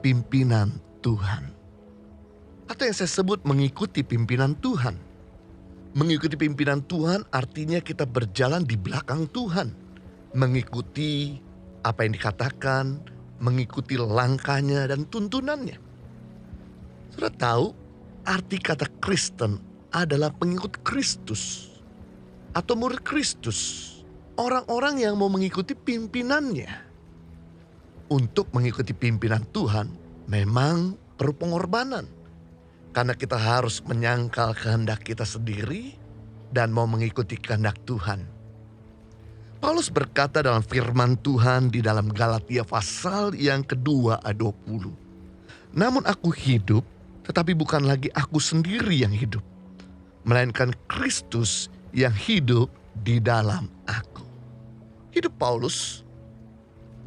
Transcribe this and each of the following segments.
pimpinan Tuhan. Atau yang saya sebut mengikuti pimpinan Tuhan. Mengikuti pimpinan Tuhan artinya kita berjalan di belakang Tuhan. Mengikuti apa yang dikatakan, mengikuti langkahnya dan tuntunannya. Sudah tahu arti kata Kristen adalah pengikut Kristus atau murid Kristus. Orang-orang yang mau mengikuti pimpinannya. Untuk mengikuti pimpinan Tuhan memang perlu pengorbanan. Karena kita harus menyangkal kehendak kita sendiri dan mau mengikuti kehendak Tuhan. Paulus berkata dalam firman Tuhan di dalam Galatia pasal yang kedua ayat 20. Namun aku hidup, tetapi bukan lagi aku sendiri yang hidup, melainkan Kristus yang hidup di dalam aku. Hidup Paulus,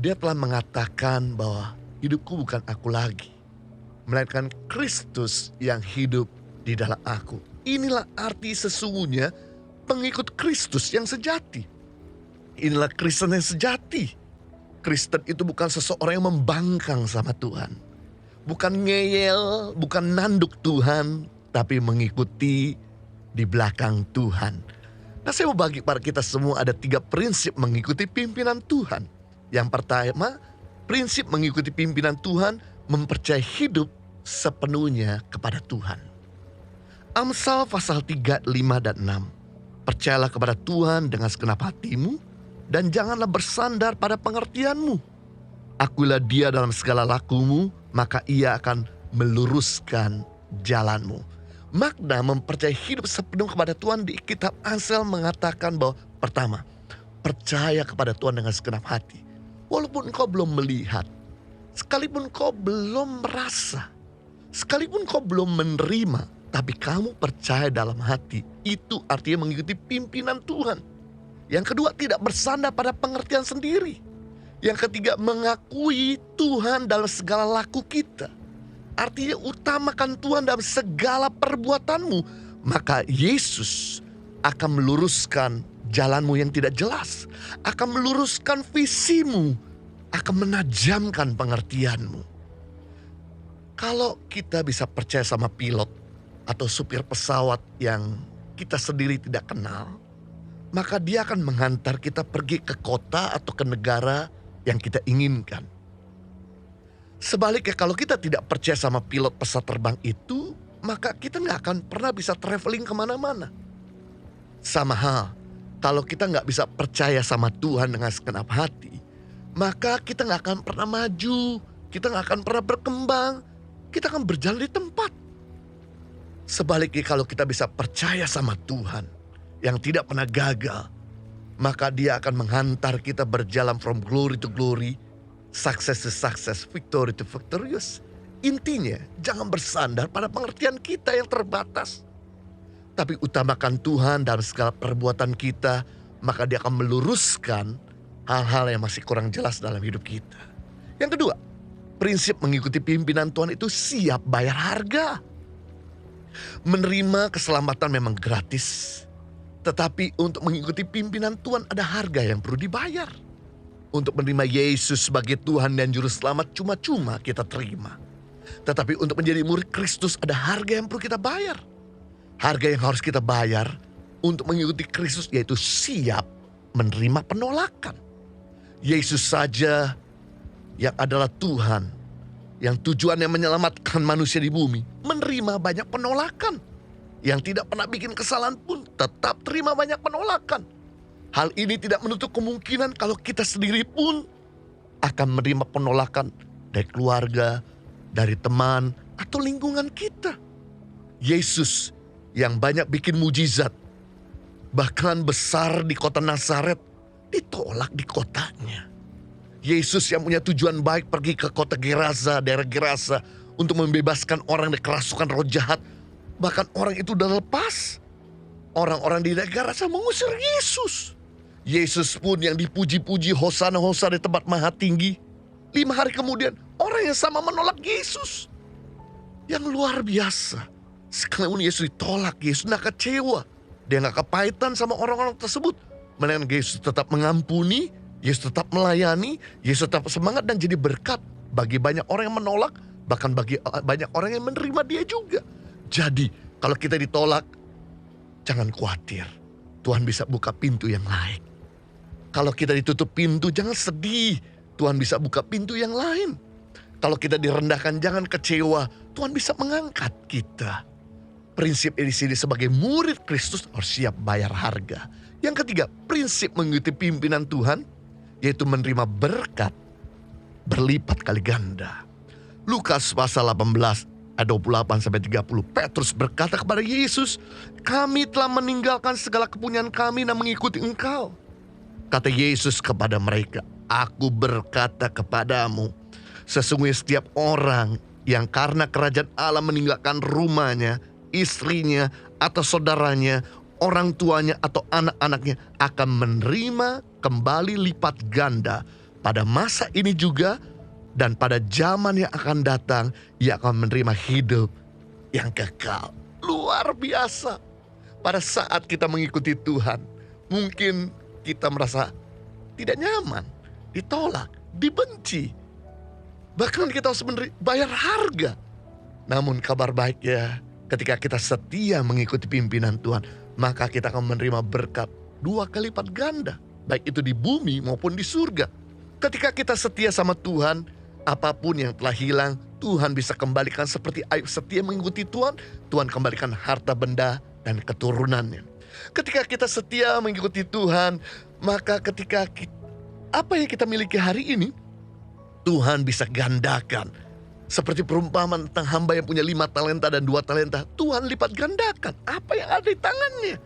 dia telah mengatakan bahwa hidupku bukan aku lagi, melainkan Kristus yang hidup di dalam aku. Inilah arti sesungguhnya pengikut Kristus yang sejati. Inilah Kristen yang sejati. Kristen itu bukan seseorang yang membangkang sama Tuhan. Bukan ngeyel, bukan nanduk Tuhan, tapi mengikuti di belakang Tuhan. Nah, saya mau bagi pada kita semua ada 3 prinsip mengikuti pimpinan Tuhan. Yang pertama, prinsip mengikuti pimpinan Tuhan mempercayai hidup sepenuhnya kepada Tuhan. Amsal pasal 3, 5 dan 6. Percayalah kepada Tuhan dengan segenap hatimu dan janganlah bersandar pada pengertianmu. Akuilah dia dalam segala lakumu, maka ia akan meluruskan jalanmu. Makna mempercayai hidup sepenuh kepada Tuhan di kitab Amsal mengatakan bahwa pertama, percaya kepada Tuhan dengan segenap hati. Walaupun engkau belum melihat, sekalipun engkau belum merasa, sekalipun engkau belum menerima, tapi kamu percaya dalam hati, itu artinya mengikuti pimpinan Tuhan. Yang kedua, tidak bersandar pada pengertian sendiri. Yang ketiga, mengakui Tuhan dalam segala laku kita. Artinya utamakan Tuhan dalam segala perbuatanmu. Maka Yesus akan meluruskan jalanmu yang tidak jelas. Akan meluruskan visimu. Akan menajamkan pengertianmu. Kalau kita bisa percaya sama pilot atau supir pesawat yang kita sendiri tidak kenal, maka dia akan menghantar kita pergi ke kota atau ke negara yang kita inginkan. Sebaliknya kalau kita tidak percaya sama pilot pesawat terbang itu, maka kita nggak akan pernah bisa traveling kemana-mana. Sama hal, kalau kita nggak bisa percaya sama Tuhan dengan segenap hati, maka kita nggak akan pernah maju, kita nggak akan pernah berkembang, kita akan berjalan di tempat. Sebaliknya kalau kita bisa percaya sama Tuhan yang tidak pernah gagal, maka dia akan menghantar kita berjalan from glory to glory, success to success, victory to victorious. Intinya jangan bersandar pada pengertian kita yang terbatas. Tapi utamakan Tuhan dalam segala perbuatan kita, maka dia akan meluruskan hal-hal yang masih kurang jelas dalam hidup kita. Yang kedua, prinsip mengikuti pimpinan Tuhan itu siap bayar harga. Menerima keselamatan memang gratis. Tetapi untuk mengikuti pimpinan Tuhan ada harga yang perlu dibayar. Untuk menerima Yesus sebagai Tuhan dan Juru Selamat cuma-cuma kita terima. Tetapi untuk menjadi murid Kristus ada harga yang perlu kita bayar. Harga yang harus kita bayar untuk mengikuti Kristus yaitu siap menerima penolakan. Yesus saja yang adalah Tuhan, yang tujuannya menyelamatkan manusia di bumi, menerima banyak penolakan. Yang tidak pernah bikin kesalahan pun tetap terima banyak penolakan. Hal ini tidak menutup kemungkinan kalau kita sendiri pun akan menerima penolakan dari keluarga, dari teman, atau lingkungan kita. Yesus yang banyak bikin mujizat, bahkan besar di kota Nazaret, ditolak di kotanya. Yesus yang punya tujuan baik pergi ke kota Gerasa, daerah Gerasa, untuk membebaskan orang dari kerasukan roh jahat. Bahkan orang itu udah lepas. Orang-orang di daerah Gerasa mengusir Yesus. Yesus pun yang dipuji-puji hosana-hosana di tempat maha tinggi. 5 hari kemudian orang yang sama menolak Yesus. Yang luar biasa. Sekalipun Yesus ditolak, Yesus gak kecewa. Dia gak kepahitan sama orang-orang tersebut. Melainkan Yesus tetap mengampuni, Yesus tetap melayani, Yesus tetap semangat dan jadi berkat bagi banyak orang yang menolak, bahkan bagi banyak orang yang menerima dia juga. Jadi kalau kita ditolak, jangan khawatir. Tuhan bisa buka pintu yang lain. Kalau kita ditutup pintu, jangan sedih. Tuhan bisa buka pintu yang lain. Kalau kita direndahkan, jangan kecewa. Tuhan bisa mengangkat kita. Prinsip di sini sebagai murid Kristus harus siap bayar harga. Yang ketiga, prinsip mengikuti pimpinan Tuhan, yaitu menerima berkat berlipat kali ganda. Lukas pasal 18 ayat 28-30, Petrus berkata kepada Yesus, "Kami telah meninggalkan segala kepunyaan kami dan mengikuti Engkau." Kata Yesus kepada mereka, "Aku berkata kepadamu, sesungguhnya setiap orang yang karena kerajaan Allah meninggalkan rumahnya, istrinya, atau saudaranya, orang tuanya, atau anak-anaknya akan menerima kembali lipat ganda pada masa ini juga, dan pada zaman yang akan datang ia akan menerima hidup yang kekal." Luar biasa. Pada saat kita mengikuti Tuhan, mungkin kita merasa tidak nyaman, ditolak, dibenci. Bahkan kita harus bayar harga. Namun kabar baiknya, ketika kita setia mengikuti pimpinan Tuhan, maka kita akan menerima berkat 2 kali lipat ganda. Baik itu di bumi maupun di surga. Ketika kita setia sama Tuhan, apapun yang telah hilang, Tuhan bisa kembalikan seperti Ayub setia mengikuti Tuhan. Tuhan kembalikan harta benda dan keturunannya. Ketika kita setia mengikuti Tuhan, maka apa yang kita miliki hari ini, Tuhan bisa gandakan. Seperti perumpamaan tentang hamba yang punya 5 talenta dan 2 talenta. Tuhan lipat gandakan apa yang ada di tangannya.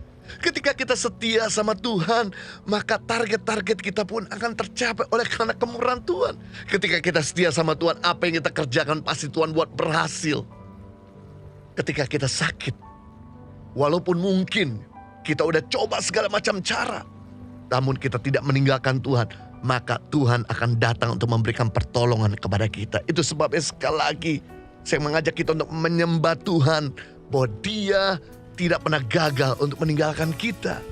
Ketika kita setia sama Tuhan, maka target-target kita pun akan tercapai oleh karena kemurahan Tuhan. Ketika kita setia sama Tuhan, apa yang kita kerjakan pasti Tuhan buat berhasil. Ketika kita sakit, walaupun mungkin kita udah coba segala macam cara, namun kita tidak meninggalkan Tuhan, maka Tuhan akan datang untuk memberikan pertolongan kepada kita. Itu sebabnya sekali lagi saya mengajak kita untuk menyembah Tuhan, bahwa Dia tidak pernah gagal untuk meninggalkan kita.